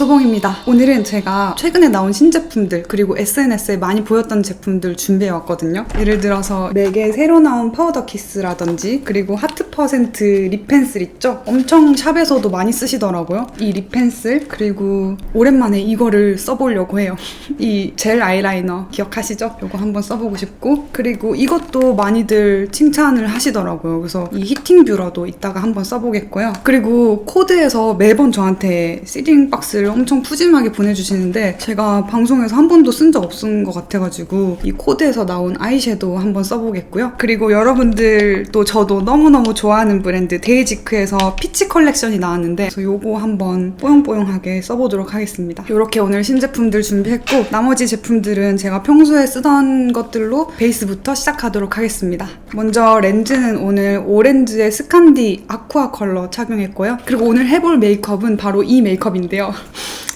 조봉입니다. 오늘은 제가 최근에 나온 신제품들 그리고 SNS에 많이 보였던 제품들 준비해왔거든요. 예를 들어서 맥의 새로 나온 파우더 키스라든지 그리고 하트 퍼센트 립 펜슬 있죠? 엄청 샵에서도 많이 쓰시더라고요. 이 립 펜슬 그리고 오랜만에 이거를 써보려고 해요. 이 젤 아이라이너 기억하시죠? 이거 한번 써보고 싶고 그리고 이것도 많이들 칭찬을 하시더라고요. 그래서 이 히팅 뷰러도 이따가 한번 써보겠고요. 그리고 코드에서 매번 저한테 시딩 박스를 엄청 푸짐하게 보내주시는데 제가 방송에서 한 번도 쓴 적 없은 것 같아가지고 이 코드에서 나온 아이섀도우 한번 써보겠고요. 그리고 여러분들도 저도 너무너무 좋아하는 브랜드 데이지크에서 피치 컬렉션이 나왔는데 그래서 요거 한번 뽀용뽀용하게 써보도록 하겠습니다. 이렇게 오늘 신제품들 준비했고 나머지 제품들은 제가 평소에 쓰던 것들로 베이스부터 시작하도록 하겠습니다. 먼저 렌즈는 오늘 오렌지의 스칸디 아쿠아 컬러 착용했고요. 그리고 오늘 해볼 메이크업은 바로 이 메이크업인데요.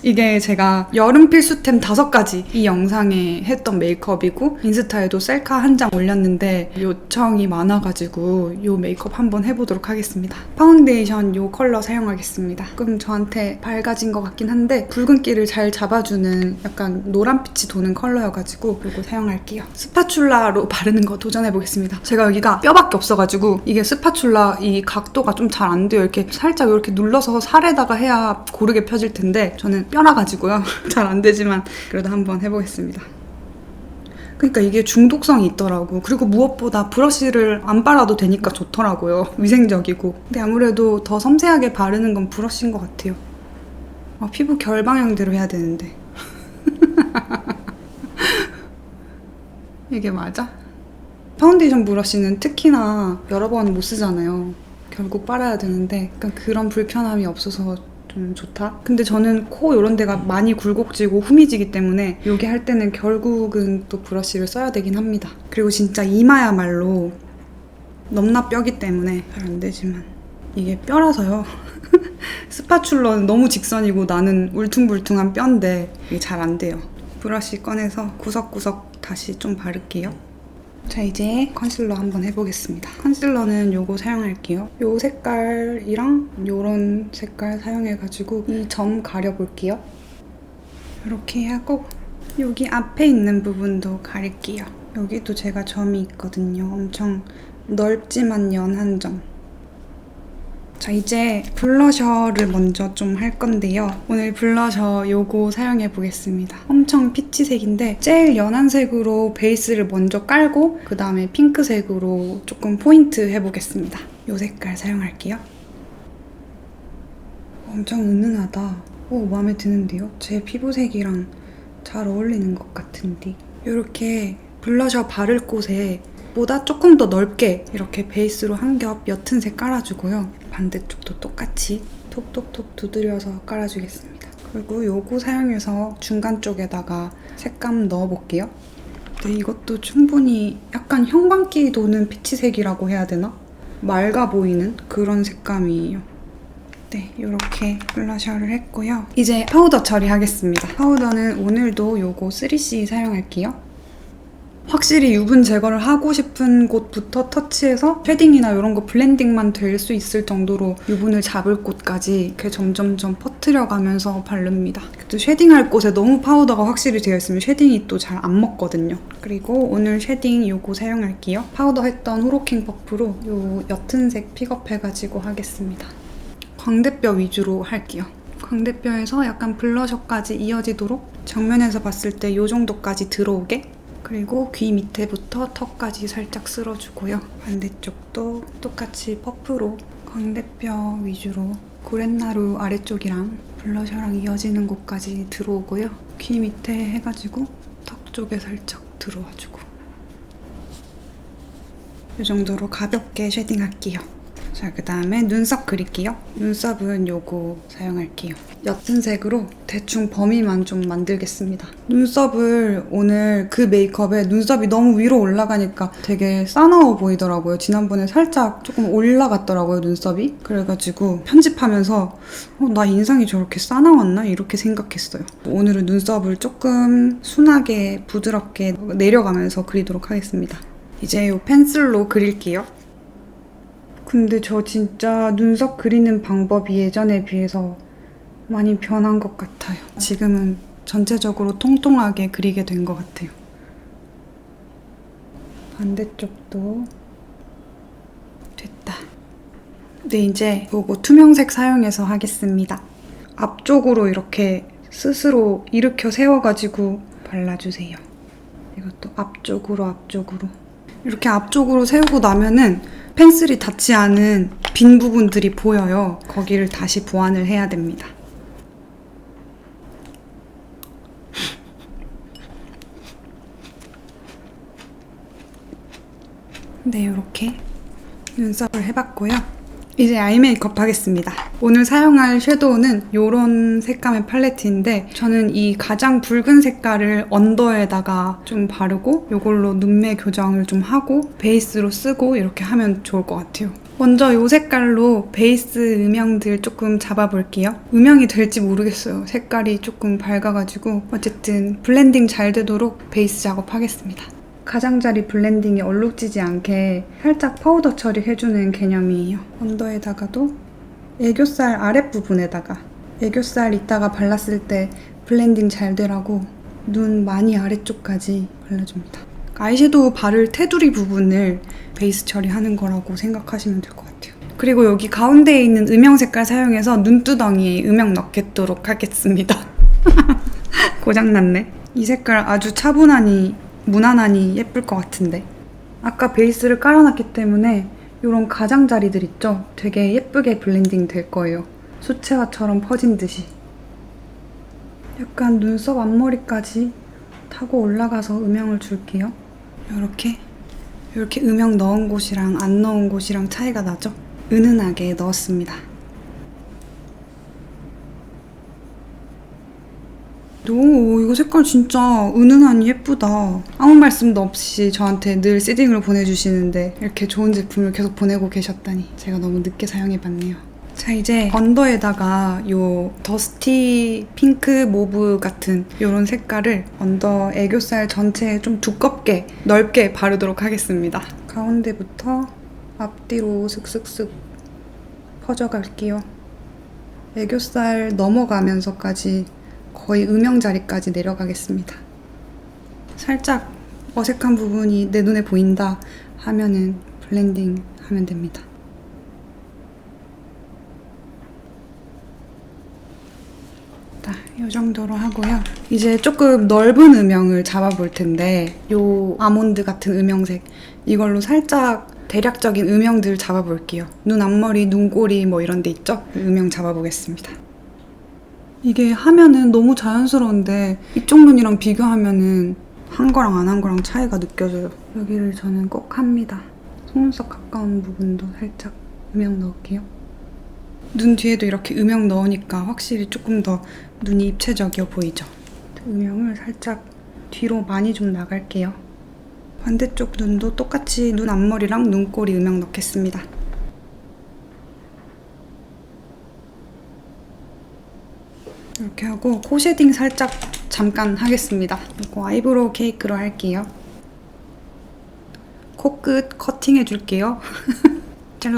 이게 제가 여름 필수템 5가지 이 영상에 했던 메이크업이고 인스타에도 셀카 한 장 올렸는데 요청이 많아가지고 이 메이크업 한번 해보도록 하겠습니다. 파운데이션 이 컬러 사용하겠습니다. 조금 저한테 밝아진 것 같긴 한데 붉은기를 잘 잡아주는 약간 노란빛이 도는 컬러여가지고 이거 사용할게요. 스파츌라로 바르는 거 도전해보겠습니다. 제가 여기가 뼈밖에 없어가지고 이게 스파츌라 이 각도가 좀 잘 안 돼요. 이렇게 살짝 이렇게 눌러서 살에다가 해야 고르게 펴질 텐데 저는 뼈라가지고요. 잘 안 되지만 그래도 한번 해보겠습니다. 그러니까 이게 중독성이 있더라고. 그리고 무엇보다 브러쉬를 안 빨아도 되니까 좋더라고요. 위생적이고. 근데 아무래도 더 섬세하게 바르는 건 브러쉬인 것 같아요. 피부 결 방향대로 해야 되는데. 이게 맞아? 파운데이션 브러쉬는 특히나 여러 번 못 쓰잖아요. 결국 빨아야 되는데 약간 그런 불편함이 없어서 좀 좋다? 근데 저는 코 이런 데가 많이 굴곡지고 후미지기 때문에 여기 할 때는 결국은 또 브러쉬를 써야 되긴 합니다. 그리고 진짜 이마야말로 넘나 뼈기 때문에 잘 안 되지만 이게 뼈라서요. 스파츌러는 너무 직선이고 나는 울퉁불퉁한 뼈인데 이게 잘 안 돼요. 브러쉬 꺼내서 구석구석 다시 좀 바를게요. 자, 이제 컨실러 한번 해보겠습니다. 컨실러는 요거 사용할게요. 요 색깔이랑 요런 색깔 사용해가지고 이 점 가려볼게요. 이렇게 하고 여기 앞에 있는 부분도 가릴게요. 여기도 제가 점이 있거든요. 엄청 넓지만 연한 점. 자, 이제 블러셔를 먼저 좀 할 건데요. 오늘 블러셔 요거 사용해 보겠습니다. 엄청 피치색인데 제일 연한 색으로 베이스를 먼저 깔고 그 다음에 핑크색으로 조금 포인트 해보겠습니다. 요 색깔 사용할게요. 엄청 은은하다. 오, 마음에 드는데요? 제 피부색이랑 잘 어울리는 것 같은데. 이렇게 블러셔 바를 곳에 보다 조금 더 넓게 이렇게 베이스로 한 겹 옅은 색 깔아주고요. 반대쪽도 똑같이 톡톡톡 두드려서 깔아주겠습니다. 그리고 요거 사용해서 중간 쪽에다가 색감 넣어볼게요. 네, 이것도 충분히 약간 형광기 도는 피치색이라고 해야 되나? 맑아 보이는 그런 색감이에요. 네, 이렇게 블러셔를 했고요. 이제 파우더 처리하겠습니다. 파우더는 오늘도 요거 3C 사용할게요. 확실히 유분 제거를 하고 싶은 곳부터 터치해서 쉐딩이나 이런 거 블렌딩만 될 수 있을 정도로 유분을 잡을 곳까지 이렇게 점점점 퍼뜨려가면서 바릅니다. 또 쉐딩할 곳에 너무 파우더가 확실히 되어 있으면 쉐딩이 또 잘 안 먹거든요. 그리고 오늘 쉐딩 요거 사용할게요. 파우더 했던 호로킹 퍼프로 요 옅은 색 픽업해가지고 하겠습니다. 광대뼈 위주로 할게요. 광대뼈에서 약간 블러셔까지 이어지도록 정면에서 봤을 때 요 정도까지 들어오게 그리고 귀 밑에부터 턱까지 살짝 쓸어주고요. 반대쪽도 똑같이 퍼프로 광대뼈 위주로 고렛나루 아래쪽이랑 블러셔랑 이어지는 곳까지 들어오고요. 귀 밑에 해가지고 턱 쪽에 살짝 들어와주고 이 정도로 가볍게 쉐딩할게요. 자, 그 다음에 눈썹 그릴게요. 눈썹은 요거 사용할게요. 옅은 색으로 대충 범위만 좀 만들겠습니다. 눈썹을 오늘 그 메이크업에 눈썹이 너무 위로 올라가니까 되게 싸나워 보이더라고요. 지난번에 살짝 조금 올라갔더라고요, 눈썹이. 그래가지고 편집하면서 나 인상이 저렇게 싸나웠나? 이렇게 생각했어요. 오늘은 눈썹을 조금 순하게 부드럽게 내려가면서 그리도록 하겠습니다. 이제 이 펜슬로 그릴게요. 근데 저 진짜 눈썹 그리는 방법이 예전에 비해서 많이 변한 것 같아요. 지금은 전체적으로 통통하게 그리게 된 것 같아요. 반대쪽도 됐다. 네, 이제 요거 투명색 사용해서 하겠습니다. 앞쪽으로 이렇게 스스로 일으켜 세워가지고 발라주세요. 이것도 앞쪽으로 이렇게 앞쪽으로 세우고 나면은 펜슬이 닿지 않은 빈 부분들이 보여요. 거기를 다시 보완을 해야 됩니다. 네, 이렇게 눈썹을 해봤고요. 이제 아이 메이크업 하겠습니다. 오늘 사용할 섀도우는 이런 색감의 팔레트인데 저는 이 가장 붉은 색깔을 언더에다가 좀 바르고 이걸로 눈매 교정을 좀 하고 베이스로 쓰고 이렇게 하면 좋을 것 같아요. 먼저 이 색깔로 베이스 음영들 조금 잡아볼게요. 음영이 될지 모르겠어요. 색깔이 조금 밝아가지고 어쨌든 블렌딩 잘 되도록 베이스 작업하겠습니다. 가장자리 블렌딩이 얼룩지지 않게 살짝 파우더 처리해주는 개념이에요. 언더에다가도 애교살 아랫부분에다가 애교살 이따가 발랐을 때 블렌딩 잘 되라고 눈 많이 아래쪽까지 발라줍니다. 아이섀도우 바를 테두리 부분을 베이스 처리하는 거라고 생각하시면 될 것 같아요. 그리고 여기 가운데에 있는 음영 색깔 사용해서 눈두덩이에 음영 넣겠도록 하겠습니다. 고장났네. 이 색깔 아주 차분하니 무난하니 예쁠 것 같은데 아까 베이스를 깔아놨기 때문에 이런 가장자리들 있죠? 되게 예쁘게 블렌딩 될 거예요. 수채화처럼 퍼진 듯이. 약간 눈썹 앞머리까지 타고 올라가서 음영을 줄게요. 이렇게 음영 넣은 곳이랑 안 넣은 곳이랑 차이가 나죠? 은은하게 넣었습니다. 오, 이거 색깔 진짜 은은하니 예쁘다. 아무 말씀도 없이 저한테 늘 시딩을 보내주시는데 이렇게 좋은 제품을 계속 보내고 계셨다니 제가 너무 늦게 사용해봤네요. 자, 이제 언더에다가 요 더스티 핑크 모브 같은 이런 색깔을 언더 애교살 전체에 좀 두껍게 넓게 바르도록 하겠습니다. 가운데부터 앞뒤로 슥슥슥 퍼져갈게요. 애교살 넘어가면서까지 거의 음영 자리까지 내려가겠습니다. 살짝 어색한 부분이 내 눈에 보인다 하면은 블렌딩 하면 됩니다. 이 정도로 하고요. 이제 조금 넓은 음영을 잡아볼 텐데 이 아몬드 같은 음영색 이걸로 살짝 대략적인 음영들 잡아볼게요. 눈 앞머리, 눈꼬리 뭐 이런 데 있죠? 음영 잡아보겠습니다. 이게 하면은 너무 자연스러운데 이쪽 눈이랑 비교하면은 한 거랑 안 한 거랑 차이가 느껴져요. 여기를 저는 꼭 합니다. 속눈썹 가까운 부분도 살짝 음영 넣을게요. 눈 뒤에도 이렇게 음영 넣으니까 확실히 조금 더 눈이 입체적이어 보이죠? 음영을 살짝 뒤로 많이 좀 나갈게요. 반대쪽 눈도 똑같이 눈 앞머리랑 눈꼬리 음영 넣겠습니다. 이렇게 하고 코 쉐딩 살짝 잠깐 하겠습니다. 이거 아이브로우 케이크로 할게요. 코끝 커팅해줄게요.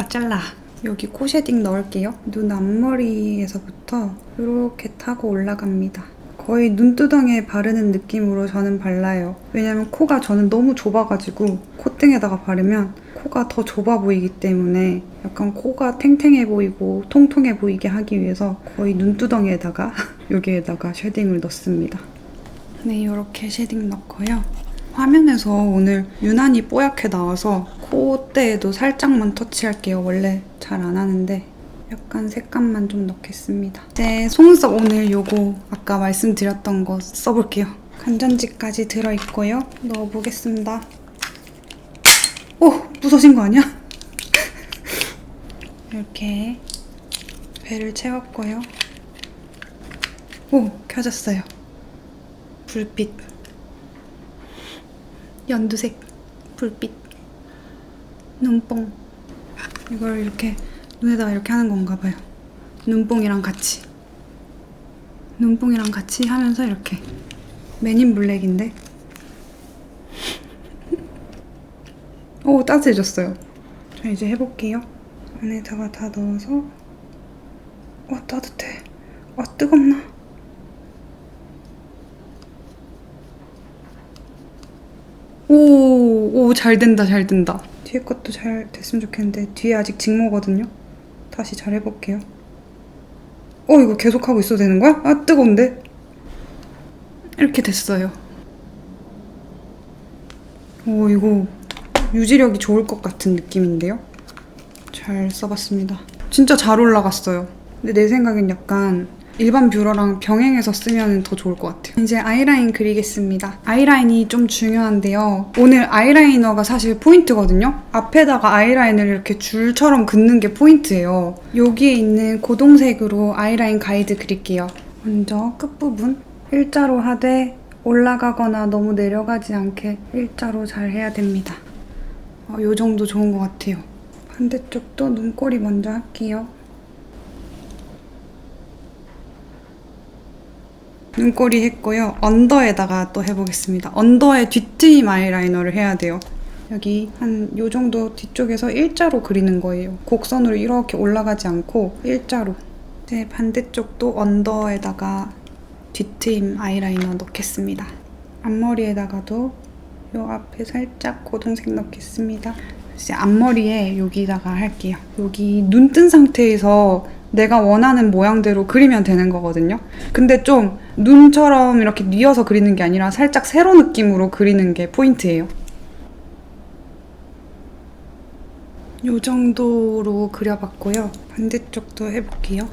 잘라. 여기 코 쉐딩 넣을게요. 눈 앞머리에서부터 이렇게 타고 올라갑니다. 거의 눈두덩이에 바르는 느낌으로 저는 발라요. 왜냐면 코가 저는 너무 좁아가지고 콧등에다가 바르면 코가 더 좁아 보이기 때문에 약간 코가 탱탱해 보이고 통통해 보이게 하기 위해서 거의 눈두덩이에다가 여기에다가 쉐딩을 넣습니다. 네, 이렇게 쉐딩 넣고요. 화면에서 오늘 유난히 뽀얗게 나와서 콧대에도 살짝만 터치할게요. 원래 잘 안 하는데 약간 색감만 좀 넣겠습니다. 이제 속눈썹 오늘 요거 아까 말씀드렸던 거 써볼게요. 간전지까지 들어있고요. 넣어보겠습니다. 오! 부서진 거 아니야? 이렇게 배를 채웠고요. 오! 켜졌어요. 불빛. 연두색. 불빛. 눈뽕. 이걸 이렇게 눈에다가 이렇게 하는 건가 봐요. 눈뽕이랑 같이. 눈뽕이랑 같이 하면서 이렇게. 맨인 블랙인데. 오, 따뜻해졌어요. 자, 이제 해볼게요. 안에다가 다 넣어서. 따뜻해. 뜨겁나? 오, 잘 된다, 잘 된다. 뒤에 것도 잘 됐으면 좋겠는데 뒤에 아직 직모거든요. 다시 잘 해볼게요. 이거 계속하고 있어도 되는 거야? 뜨거운데? 이렇게 됐어요. 이거 유지력이 좋을 것 같은 느낌인데요? 잘 써봤습니다. 진짜 잘 올라갔어요. 근데 내 생각엔 약간 일반 뷰러랑 병행해서 쓰면 더 좋을 것 같아요. 이제 아이라인 그리겠습니다. 아이라인이 좀 중요한데요. 오늘 아이라이너가 사실 포인트거든요. 앞에다가 아이라인을 이렇게 줄처럼 긋는 게 포인트예요. 여기에 있는 고동색으로 아이라인 가이드 그릴게요. 먼저 끝부분 일자로 하되 올라가거나 너무 내려가지 않게 일자로 잘 해야 됩니다. 이 정도 좋은 것 같아요. 반대쪽도 눈꼬리 먼저 할게요. 눈꼬리 했고요. 언더에다가 또 해보겠습니다. 언더에 뒤트임 아이라이너를 해야 돼요. 여기 한 요 정도 뒤쪽에서 일자로 그리는 거예요. 곡선으로 이렇게 올라가지 않고 일자로. 이제 반대쪽도 언더에다가 뒤트임 아이라이너 넣겠습니다. 앞머리에다가도 요 앞에 살짝 고동색 넣겠습니다. 이제 앞머리에 여기다가 할게요. 여기 눈 뜬 상태에서 내가 원하는 모양대로 그리면 되는 거거든요. 근데 좀 눈처럼 이렇게 뉘어서 그리는 게 아니라 살짝 세로 느낌으로 그리는 게 포인트예요. 이 정도로 그려봤고요. 반대쪽도 해볼게요.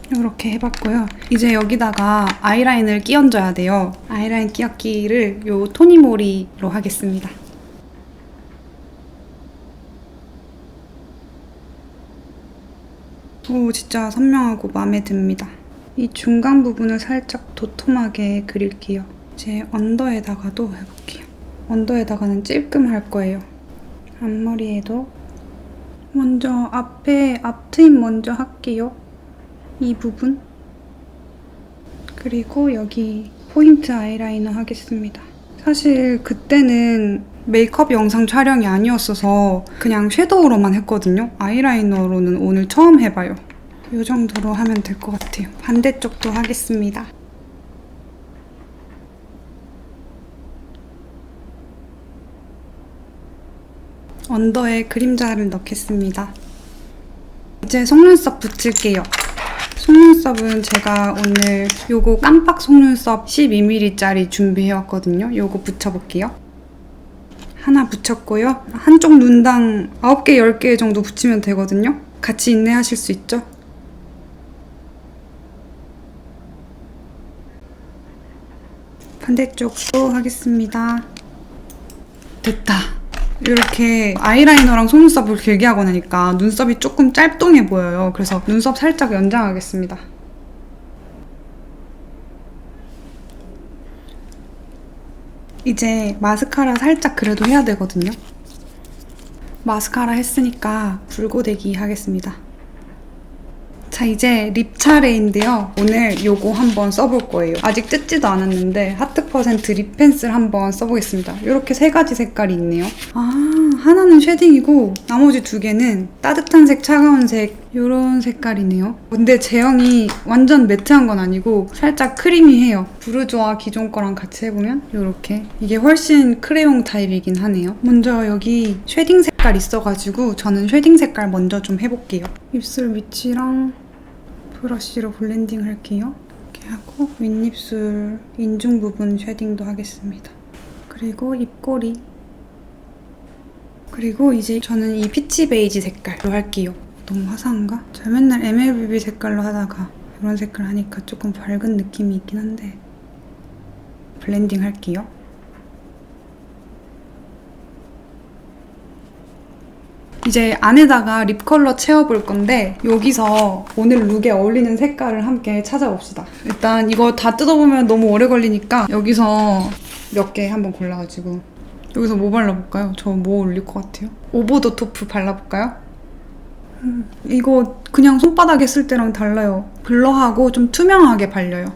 이렇게 해봤고요. 이제 여기다가 아이라인을 끼얹어야 돼요. 아이라인 끼얹기를 이 토니모리로 하겠습니다. 진짜 선명하고 마음에 듭니다. 이 중간 부분을 살짝 도톰하게 그릴게요. 이제 언더에다가도 해볼게요. 언더에다가는 찔끔 할 거예요. 앞머리에도 먼저 앞에 앞트임 먼저 할게요. 이 부분. 그리고 여기 포인트 아이라이너 하겠습니다. 사실 그때는 메이크업 영상 촬영이 아니었어서 그냥 섀도우로만 했거든요. 아이라이너로는 오늘 처음 해봐요. 이 정도로 하면 될 것 같아요. 반대쪽도 하겠습니다. 언더에 그림자를 넣겠습니다. 이제 속눈썹 붙일게요. 속눈썹은 제가 오늘 요거 깜빡 속눈썹 12mm짜리 준비해왔거든요. 요거 붙여볼게요. 하나 붙였고요. 한쪽 눈당 9개, 10개 정도 붙이면 되거든요. 같이 인내하실 수 있죠? 반대쪽도 하겠습니다. 됐다. 이렇게 아이라이너랑 속눈썹을 길게 하고 나니까 눈썹이 조금 짧동해 보여요. 그래서 눈썹 살짝 연장하겠습니다. 이제 마스카라 살짝 그래도 해야 되거든요. 마스카라 했으니까 붉고데기 하겠습니다. 자, 이제 립 차례인데요. 오늘 요거 한번 써볼 거예요. 아직 뜯지도 않았는데 하트 퍼센트 립 펜슬 한번 써보겠습니다. 이렇게 세 가지 색깔이 있네요. 하나는 쉐딩이고 나머지 두 개는 따뜻한 색, 차가운 색 이런 색깔이네요. 근데 제형이 완전 매트한 건 아니고 살짝 크리미해요. 부르주아 기존 거랑 같이 해보면 이렇게 이게 훨씬 크레용 타입이긴 하네요. 먼저 여기 쉐딩 색깔 있어가지고 저는 쉐딩 색깔 먼저 좀 해볼게요. 입술 위치랑 브러쉬로 블렌딩 할게요. 이렇게 하고 윗입술 인중 부분 쉐딩도 하겠습니다. 그리고 입꼬리. 그리고 이제 저는 이 피치 베이지 색깔로 할게요. 너무 화사한가? 제가 맨날 MLBB 색깔로 하다가 이런 색깔 하니까 조금 밝은 느낌이 있긴 한데 블렌딩 할게요. 이제 안에다가 립 컬러 채워볼 건데 여기서 오늘 룩에 어울리는 색깔을 함께 찾아봅시다. 일단 이거 다 뜯어보면 너무 오래 걸리니까 여기서 몇 개 한번 골라가지고 여기서 뭐 발라볼까요? 저 뭐 어울릴 것 같아요? 오버 더 토프 발라볼까요? 이거 그냥 손바닥에 쓸 때랑 달라요. 블러하고 좀 투명하게 발려요.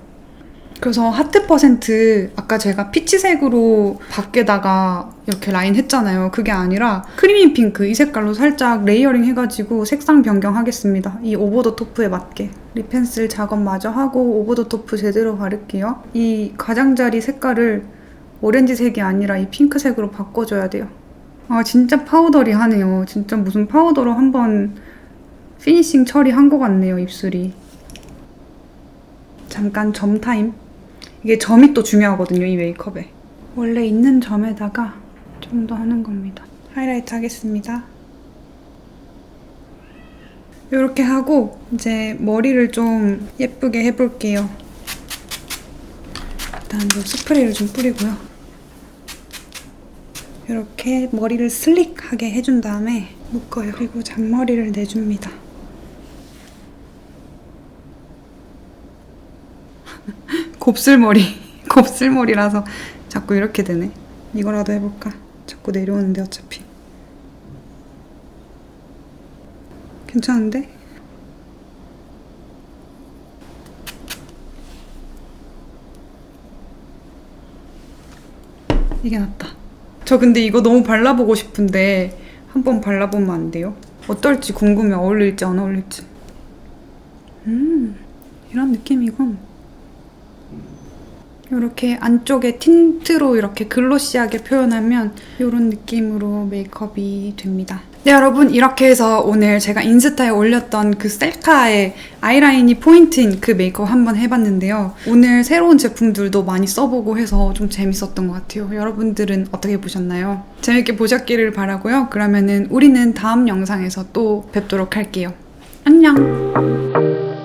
그래서 하트 퍼센트 아까 제가 피치색으로 밖에다가 이렇게 라인 했잖아요. 그게 아니라 크리미 핑크 이 색깔로 살짝 레이어링 해가지고 색상 변경하겠습니다. 이 오버 더 토프에 맞게. 립 펜슬 작업 마저 하고 오버 더 토프 제대로 바를게요. 이 가장자리 색깔을 오렌지색이 아니라 이 핑크색으로 바꿔줘야 돼요. 아 진짜 파우더리하네요. 진짜 무슨 파우더로 한번 피니싱 처리한 것 같네요, 입술이. 잠깐 점 타임. 이게 점이 또 중요하거든요, 이 메이크업에. 원래 있는 점에다가 좀 더 하는 겁니다. 하이라이트 하겠습니다. 이렇게 하고 이제 머리를 좀 예쁘게 해볼게요. 일단 좀 스프레이를 좀 뿌리고요. 이렇게 머리를 슬릭하게 해준 다음에 묶어요. 그리고 잔머리를 내줍니다. 곱슬머리라서 자꾸 이렇게 되네. 이거라도 해볼까? 자꾸 내려오는데 어차피. 괜찮은데? 이게 낫다. 저 근데 이거 너무 발라보고 싶은데 한번 발라보면 안 돼요? 어떨지 궁금해. 어울릴지 안 어울릴지. 이런 느낌이군. 이렇게 안쪽에 틴트로 이렇게 글로시하게 표현하면 이런 느낌으로 메이크업이 됩니다. 네, 여러분 이렇게 해서 오늘 제가 인스타에 올렸던 그 셀카의 아이라인이 포인트인 그 메이크업 한번 해봤는데요. 오늘 새로운 제품들도 많이 써보고 해서 좀 재밌었던 것 같아요. 여러분들은 어떻게 보셨나요? 재밌게 보셨기를 바라고요. 그러면은 우리는 다음 영상에서 또 뵙도록 할게요. 안녕!